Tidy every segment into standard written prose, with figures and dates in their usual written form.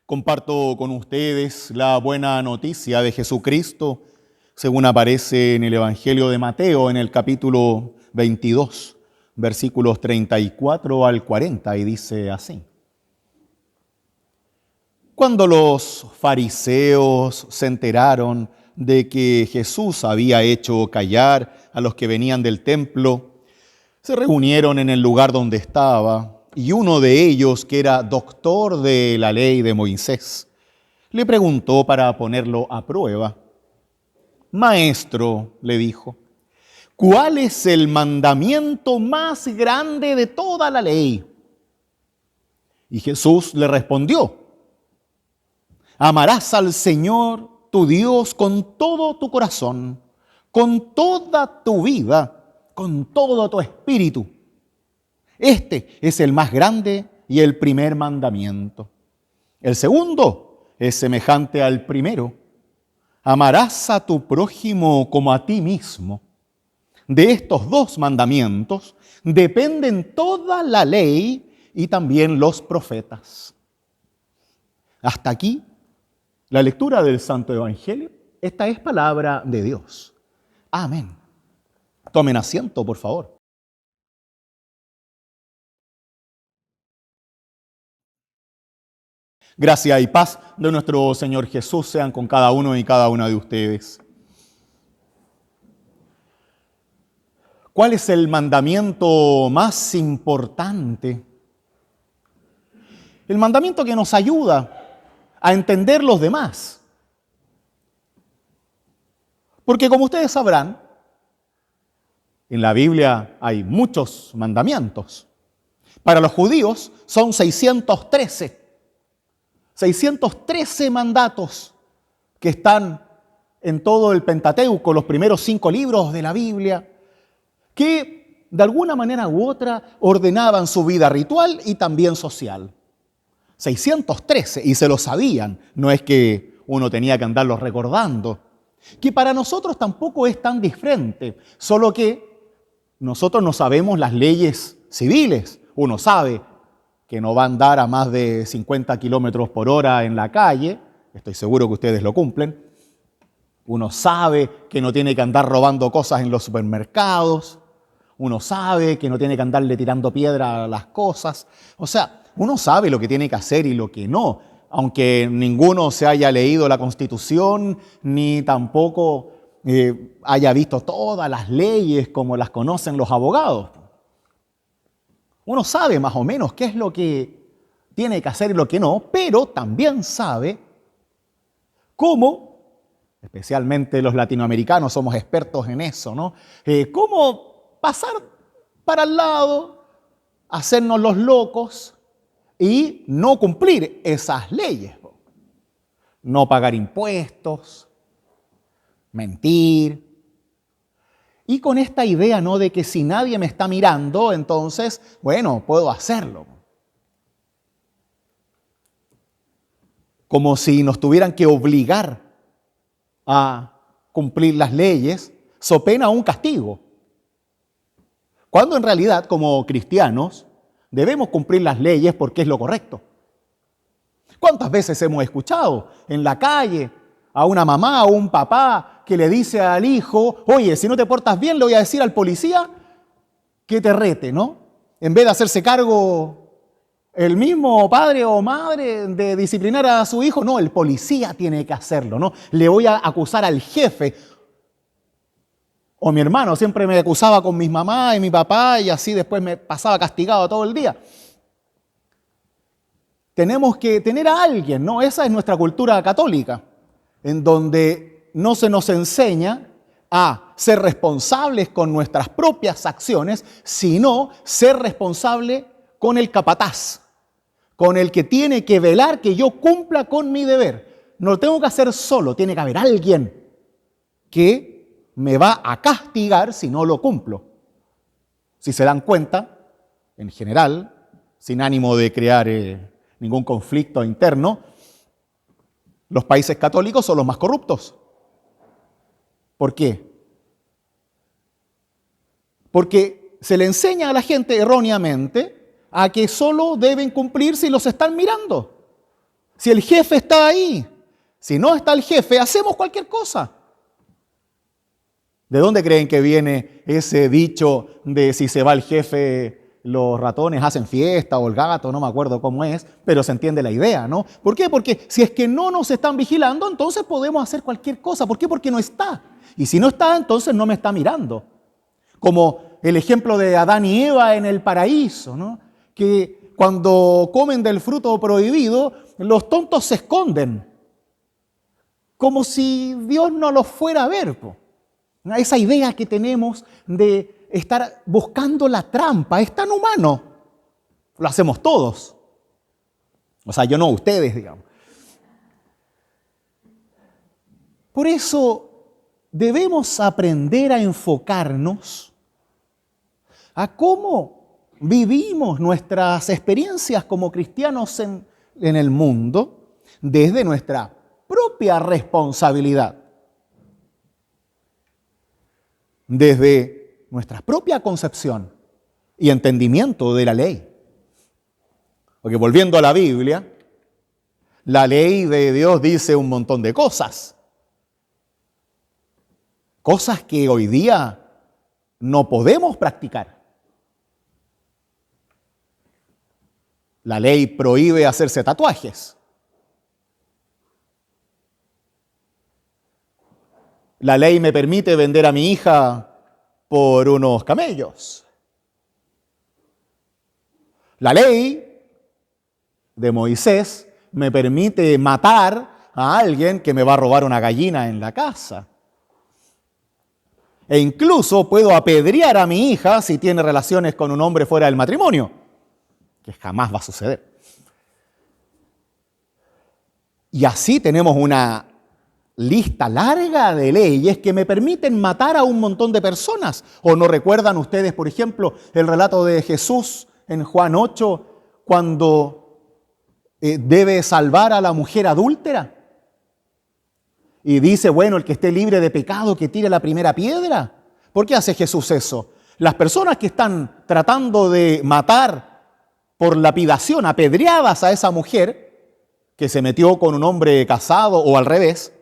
Comparto con ustedes la buena noticia de Jesucristo, según aparece en el Evangelio de Mateo, en el capítulo 22, versículos 34 al 40, y dice así. Cuando los fariseos se enteraron de que Jesús había hecho callar a los que venían del templo, se reunieron en el lugar donde estaba, y uno de ellos, que era doctor de la ley de Moisés, le preguntó para ponerlo a prueba. Maestro, le dijo, ¿cuál es el mandamiento más grande de toda la ley? Y Jesús le respondió, amarás al Señor tu Dios con todo tu corazón, con toda tu vida, con todo tu espíritu. Este es el más grande y el primer mandamiento. El segundo es semejante al primero. Amarás a tu prójimo como a ti mismo. De estos dos mandamientos dependen toda la ley y también los profetas. Hasta aquí la lectura del Santo Evangelio. Esta es palabra de Dios. Amén. Tomen asiento, por favor. Gracia y paz de nuestro Señor Jesús sean con cada uno y cada una de ustedes. ¿Cuál es el mandamiento más importante? El mandamiento que nos ayuda a entender los demás. Porque como ustedes sabrán, en la Biblia hay muchos mandamientos. Para los judíos son 613. 613 mandatos que están en todo el Pentateuco, los primeros 5 libros de la Biblia, que de alguna manera u otra ordenaban su vida ritual y también social. 613, y se lo sabían, no es que uno tenía que andarlos recordando, que para nosotros tampoco es tan diferente, solo que nosotros no sabemos las leyes civiles. Uno sabe que no va a andar a más de 50 kilómetros por hora en la calle, estoy seguro que ustedes lo cumplen. Uno sabe que no tiene que andar robando cosas en los supermercados. Uno sabe que no tiene que andarle tirando piedra a las cosas. O sea, uno sabe lo que tiene que hacer y lo que no, aunque ninguno se haya leído la Constitución, ni tampoco haya visto todas las leyes como las conocen los abogados. Uno sabe más o menos qué es lo que tiene que hacer y lo que no, pero también sabe cómo, especialmente los latinoamericanos somos expertos en eso, ¿no? Cómo pasar para el lado, hacernos los locos y no cumplir esas leyes. No pagar impuestos, mentir. Y con esta idea, ¿no?, de que si nadie me está mirando, entonces, bueno, puedo hacerlo. Como si nos tuvieran que obligar a cumplir las leyes, so pena un castigo. Cuando en realidad, como cristianos, debemos cumplir las leyes porque es lo correcto. ¿Cuántas veces hemos escuchado en la calle a una mamá o un papá que le dice al hijo, oye, si no te portas bien, le voy a decir al policía que te rete, ¿no? En vez de hacerse cargo el mismo padre o madre de disciplinar a su hijo, no, el policía tiene que hacerlo, ¿no? Le voy a acusar al jefe. O mi hermano siempre me acusaba con mis mamás y mi papá y así después me pasaba castigado todo el día. Tenemos que tener a alguien, ¿no? Esa es nuestra cultura católica, en donde no se nos enseña a ser responsables con nuestras propias acciones, sino ser responsable con el capataz, con el que tiene que velar que yo cumpla con mi deber. No lo tengo que hacer solo, tiene que haber alguien que me va a castigar si no lo cumplo. Si se dan cuenta, en general, sin ánimo de crear ningún conflicto interno, los países católicos son los más corruptos. ¿Por qué? Porque se le enseña a la gente erróneamente a que solo deben cumplir si los están mirando. Si el jefe está ahí, si no está el jefe, hacemos cualquier cosa. ¿De dónde creen que viene ese dicho de si se va el jefe, los ratones hacen fiesta o el gato? No me acuerdo cómo es, pero se entiende la idea, ¿no? ¿Por qué? Porque si es que no nos están vigilando, entonces podemos hacer cualquier cosa. ¿Por qué? Porque no está. Y si no está, entonces no me está mirando. Como el ejemplo de Adán y Eva en el paraíso, ¿no? Que cuando comen del fruto prohibido, los tontos se esconden, como si Dios no los fuera a ver, po. Esa idea que tenemos de estar buscando la trampa es tan humano. Lo hacemos todos. O sea, yo no, ustedes, digamos. Por eso debemos aprender a enfocarnos a cómo vivimos nuestras experiencias como cristianos en el mundo desde nuestra propia responsabilidad, desde nuestra propia concepción y entendimiento de la ley. Porque volviendo a la Biblia, la ley de Dios dice un montón de cosas. Cosas que hoy día no podemos practicar. La ley prohíbe hacerse tatuajes. La ley me permite vender a mi hija por unos camellos. La ley de Moisés me permite matar a alguien que me va a robar una gallina en la casa. E incluso puedo apedrear a mi hija si tiene relaciones con un hombre fuera del matrimonio, que jamás va a suceder. Y así tenemos una lista larga de leyes que me permiten matar a un montón de personas. ¿O no recuerdan ustedes, por ejemplo, el relato de Jesús en Juan 8, cuando debe salvar a la mujer adúltera? Y dice, bueno, el que esté libre de pecado, que tire la primera piedra. ¿Por qué hace Jesús eso? Las personas que están tratando de matar por lapidación, apedreadas a esa mujer que se metió con un hombre casado o al revés,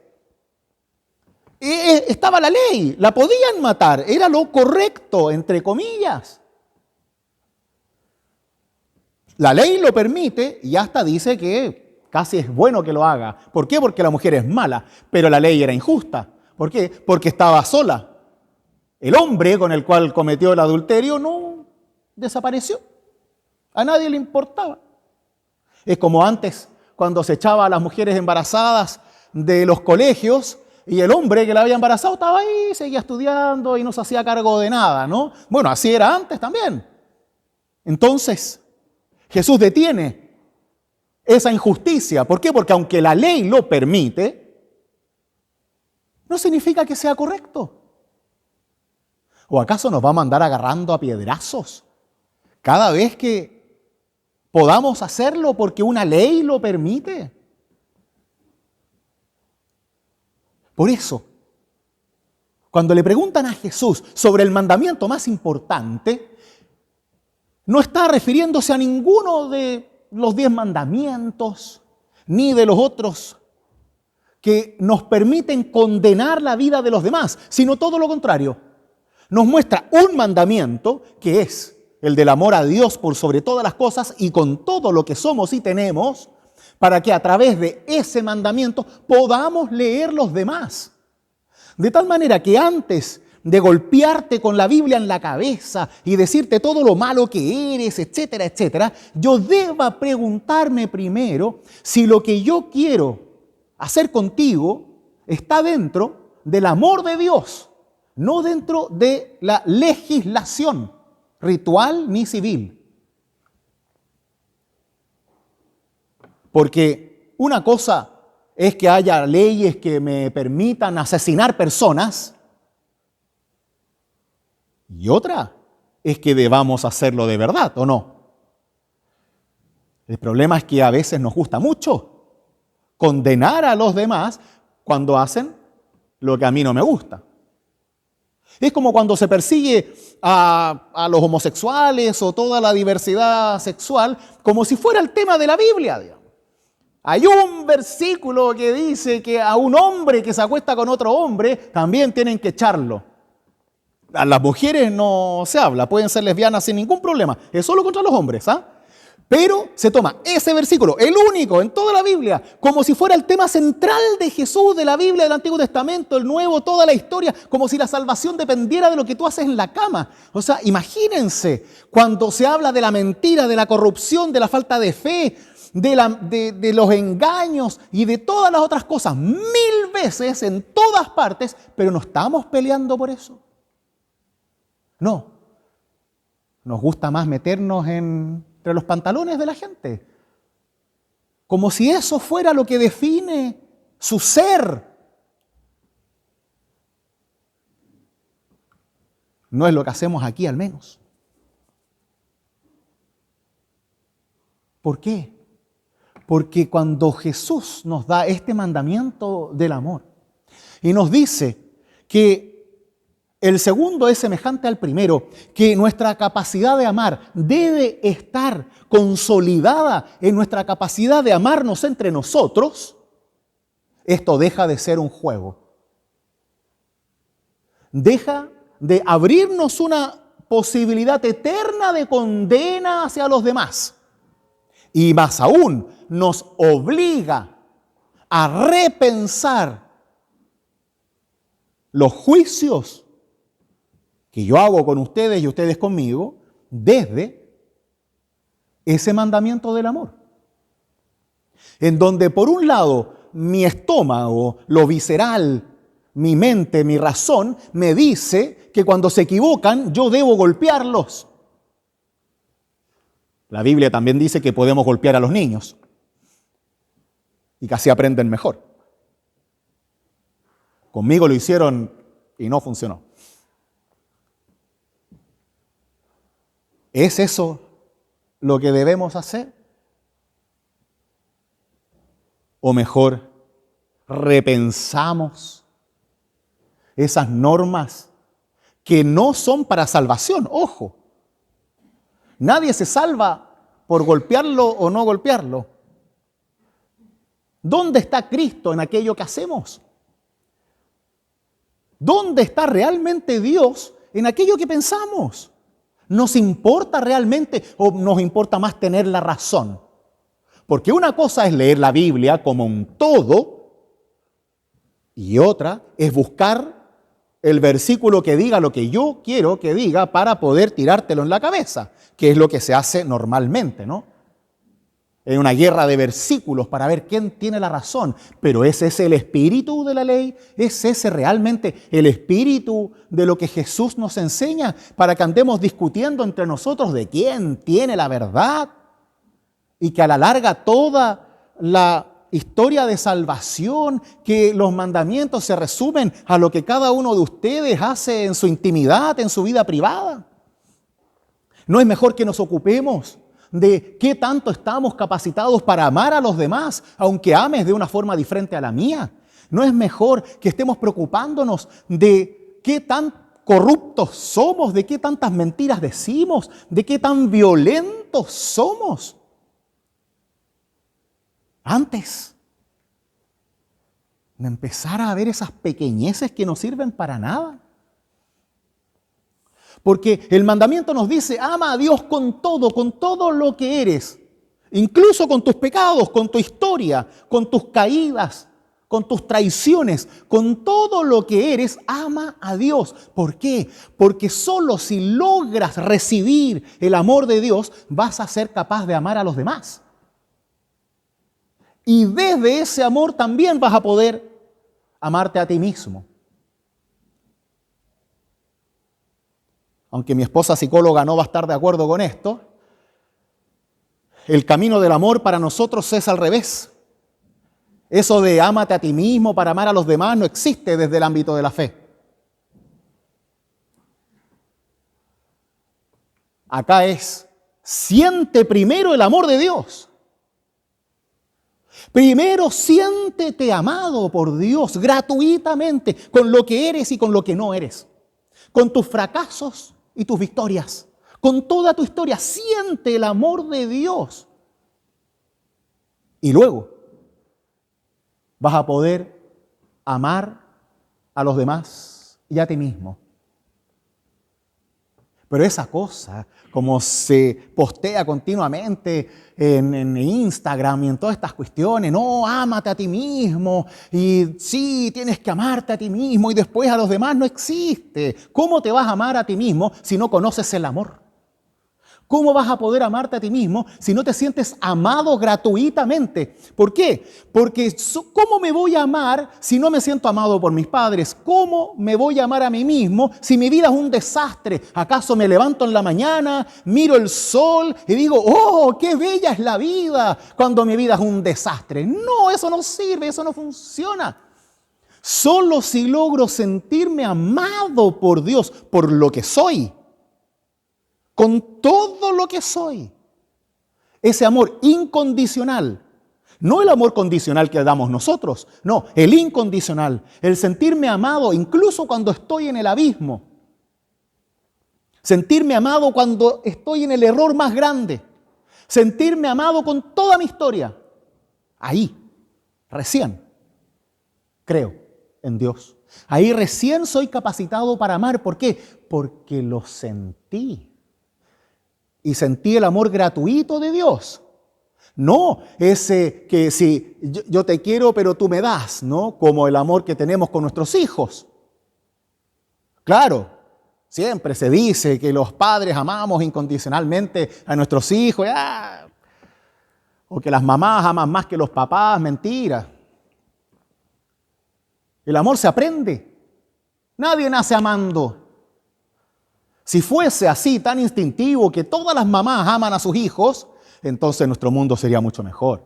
estaba la ley, la podían matar, era lo correcto, entre comillas. La ley lo permite y hasta dice que casi es bueno que lo haga. ¿Por qué? Porque la mujer es mala, pero la ley era injusta. ¿Por qué? Porque estaba sola. El hombre con el cual cometió el adulterio no desapareció. A nadie le importaba. Es como antes, cuando se echaba a las mujeres embarazadas de los colegios y el hombre que la había embarazado estaba ahí, seguía estudiando y no se hacía cargo de nada, ¿no? Bueno, así era antes también. Entonces, Jesús detiene esa injusticia. ¿Por qué? Porque aunque la ley lo permite, no significa que sea correcto. ¿O acaso nos va a mandar agarrando a piedrazos cada vez que podamos hacerlo porque una ley lo permite? Por eso, cuando le preguntan a Jesús sobre el mandamiento más importante, no está refiriéndose a ninguno de los 10 mandamientos, ni de los otros que nos permiten condenar la vida de los demás, sino todo lo contrario. Nos muestra un mandamiento que es el del amor a Dios por sobre todas las cosas y con todo lo que somos y tenemos, para que a través de ese mandamiento podamos leer los demás. De tal manera que antes de golpearte con la Biblia en la cabeza y decirte todo lo malo que eres, etcétera, etcétera, yo deba preguntarme primero si lo que yo quiero hacer contigo está dentro del amor de Dios, no dentro de la legislación ritual ni civil. Porque una cosa es que haya leyes que me permitan asesinar personas y otra es que debamos hacerlo de verdad, ¿o no? El problema es que a veces nos gusta mucho condenar a los demás cuando hacen lo que a mí no me gusta. Es como cuando se persigue a los homosexuales o toda la diversidad sexual como si fuera el tema de la Biblia, digamos. Hay un versículo que dice que a un hombre que se acuesta con otro hombre también tienen que echarlo. A las mujeres no se habla, pueden ser lesbianas sin ningún problema, es solo contra los hombres, ¿ah? Pero se toma ese versículo, el único en toda la Biblia, como si fuera el tema central de Jesús, de la Biblia, del Antiguo Testamento, el Nuevo, toda la historia, como si la salvación dependiera de lo que tú haces en la cama. O sea, imagínense, cuando se habla de la mentira, de la corrupción, de la falta de fe, de los engaños y de todas las otras cosas, 1000 veces en todas partes, pero no estamos peleando por eso. No, nos gusta más meternos entre los pantalones de la gente, como si eso fuera lo que define su ser. No es lo que hacemos aquí, al menos. ¿Por qué? Porque cuando Jesús nos da este mandamiento del amor y nos dice que el segundo es semejante al primero, que nuestra capacidad de amar debe estar consolidada en nuestra capacidad de amarnos entre nosotros, esto deja de ser un juego. Deja de abrirnos una posibilidad eterna de condena hacia los demás. Y más aún, nos obliga a repensar los juicios que yo hago con ustedes y ustedes conmigo desde ese mandamiento del amor. En donde por un lado mi estómago, lo visceral, mi mente, mi razón, me dice que cuando se equivocan yo debo golpearlos. La Biblia también dice que podemos golpear a los niños y que así aprenden mejor. Conmigo lo hicieron y no funcionó. ¿Es eso lo que debemos hacer? O mejor, repensamos esas normas que no son para salvación. Ojo, nadie se salva por golpearlo o no golpearlo. ¿Dónde está Cristo en aquello que hacemos? ¿Dónde está realmente Dios en aquello que pensamos? ¿Nos importa realmente o nos importa más tener la razón? Porque una cosa es leer la Biblia como un todo y otra es buscar el versículo que diga lo que yo quiero que diga para poder tirártelo en la cabeza, que es lo que se hace normalmente, ¿no? En una guerra de versículos para ver quién tiene la razón. Pero ¿es ese el espíritu de la ley? ¿Es ese realmente el espíritu de lo que Jesús nos enseña para que andemos discutiendo entre nosotros de quién tiene la verdad? Y que a la larga toda la historia de salvación, que los mandamientos se resumen a lo que cada uno de ustedes hace en su intimidad, en su vida privada. ¿No es mejor que nos ocupemos de qué tanto estamos capacitados para amar a los demás, aunque ames de una forma diferente a la mía? ¿No es mejor que estemos preocupándonos de qué tan corruptos somos, de qué tantas mentiras decimos, de qué tan violentos somos? Antes de empezar a ver esas pequeñeces que no sirven para nada. Porque el mandamiento nos dice, ama a Dios con todo lo que eres, incluso con tus pecados, con tu historia, con tus caídas, con tus traiciones, con todo lo que eres, ama a Dios. ¿Por qué? Porque solo si logras recibir el amor de Dios, vas a ser capaz de amar a los demás. Y desde ese amor también vas a poder amarte a ti mismo. Aunque mi esposa psicóloga no va a estar de acuerdo con esto, el camino del amor para nosotros es al revés. Eso de ámate a ti mismo para amar a los demás no existe desde el ámbito de la fe. Acá es, siente primero el amor de Dios. Primero siéntete amado por Dios gratuitamente, con lo que eres y con lo que no eres, con tus fracasos y tus victorias, con toda tu historia. Siente el amor de Dios. Y luego, vas a poder amar a los demás y a ti mismo. Pero esa cosa, como se postea continuamente en Instagram y en todas estas cuestiones, no, ámate a ti mismo, y sí, tienes que amarte a ti mismo y después a los demás, no existe. ¿Cómo te vas a amar a ti mismo si no conoces el amor? ¿Cómo vas a poder amarte a ti mismo si no te sientes amado gratuitamente? ¿Por qué? Porque ¿cómo me voy a amar si no me siento amado por mis padres? ¿Cómo me voy a amar a mí mismo si mi vida es un desastre? ¿Acaso me levanto en la mañana, miro el sol y digo, oh, qué bella es la vida cuando mi vida es un desastre? No, eso no sirve, eso no funciona. Solo si logro sentirme amado por Dios, por lo que soy, con todo lo que soy. Ese amor incondicional. No el amor condicional que damos nosotros. No, el incondicional. El sentirme amado incluso cuando estoy en el abismo. Sentirme amado cuando estoy en el error más grande. Sentirme amado con toda mi historia. Ahí, recién, creo en Dios. Ahí recién soy capacitado para amar. ¿Por qué? Porque lo sentí. Y sentí el amor gratuito de Dios. No ese que si yo te quiero pero tú me das, ¿no? Como el amor que tenemos con nuestros hijos. Claro, siempre se dice que los padres amamos incondicionalmente a nuestros hijos. O que las mamás aman más que los papás, mentira. El amor se aprende. Nadie nace amando. Si fuese así, tan instintivo, que todas las mamás aman a sus hijos, entonces nuestro mundo sería mucho mejor.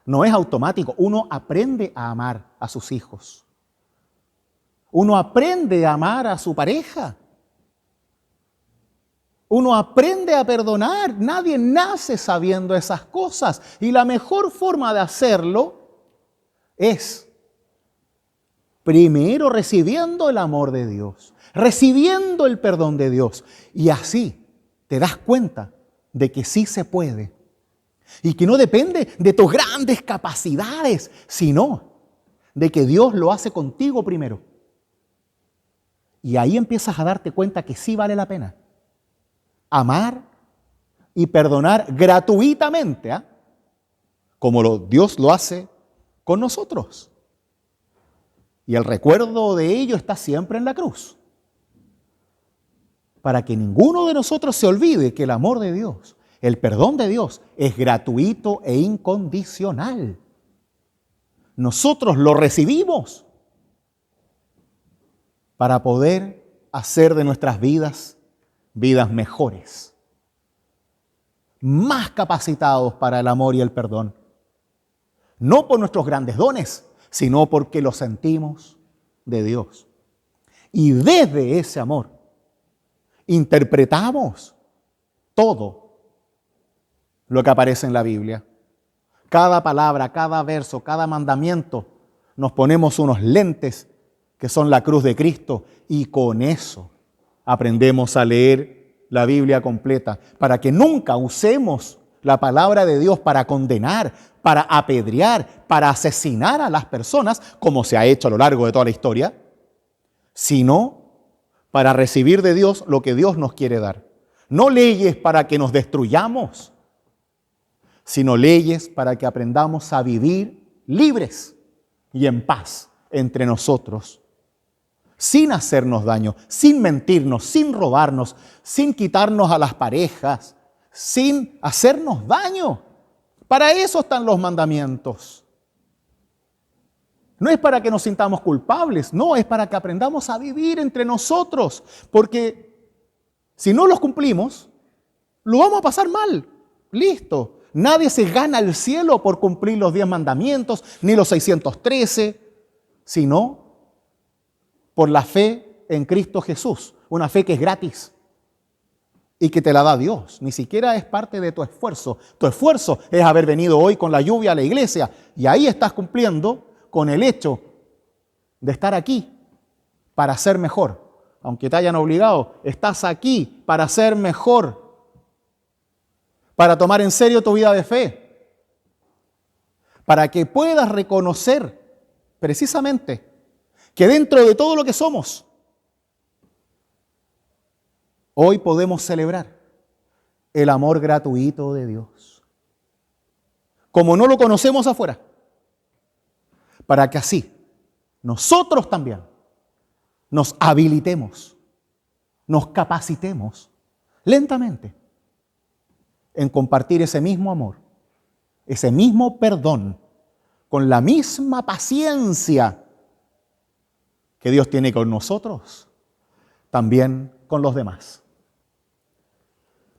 No es automático. Uno aprende a amar a sus hijos. Uno aprende a amar a su pareja. Uno aprende a perdonar. Nadie nace sabiendo esas cosas. Y la mejor forma de hacerlo es primero recibiendo el amor de Dios, recibiendo el perdón de Dios. Y así te das cuenta de que sí se puede. Y que no depende de tus grandes capacidades, sino de que Dios lo hace contigo primero. Y ahí empiezas a darte cuenta que sí vale la pena amar y perdonar gratuitamente, como Dios lo hace con nosotros. Y el recuerdo de ello está siempre en la cruz. Para que ninguno de nosotros se olvide que el amor de Dios, el perdón de Dios, es gratuito e incondicional. Nosotros lo recibimos para poder hacer de nuestras vidas mejores, más capacitados para el amor y el perdón. No por nuestros grandes dones, sino porque lo sentimos de Dios. Y desde ese amor interpretamos todo lo que aparece en la Biblia. Cada palabra, cada verso, cada mandamiento, nos ponemos unos lentes que son la cruz de Cristo y con eso aprendemos a leer la Biblia completa para que nunca usemos la palabra de Dios para condenar, para apedrear, para asesinar a las personas, como se ha hecho a lo largo de toda la historia, sino para recibir de Dios lo que Dios nos quiere dar. No leyes para que nos destruyamos, sino leyes para que aprendamos a vivir libres y en paz entre nosotros, sin hacernos daño, sin mentirnos, sin robarnos, sin quitarnos a las parejas, sin hacernos daño. Para eso están los mandamientos. No es para que nos sintamos culpables, no, es para que aprendamos a vivir entre nosotros, porque si no los cumplimos, lo vamos a pasar mal. Listo. Nadie se gana el cielo por cumplir los 10 mandamientos, ni los 613, sino por la fe en Cristo Jesús, una fe que es gratis y que te la da Dios. Ni siquiera es parte de tu esfuerzo. Tu esfuerzo es haber venido hoy con la lluvia a la iglesia y ahí estás cumpliendo con el hecho de estar aquí para ser mejor. Aunque te hayan obligado, estás aquí para ser mejor, para tomar en serio tu vida de fe, para que puedas reconocer precisamente, que dentro de todo lo que somos, hoy podemos celebrar el amor gratuito de Dios, como no lo conocemos afuera, para que así nosotros también nos habilitemos, nos capacitemos lentamente en compartir ese mismo amor, ese mismo perdón, con la misma paciencia que Dios tiene con nosotros, también con los demás.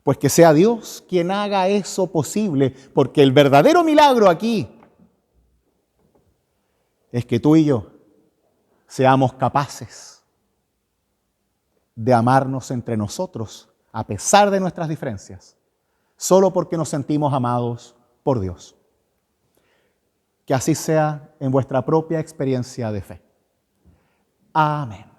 Pues que sea Dios quien haga eso posible, porque el verdadero milagro aquí es que tú y yo seamos capaces de amarnos entre nosotros a pesar de nuestras diferencias, solo porque nos sentimos amados por Dios. Que así sea en vuestra propia experiencia de fe. Amén.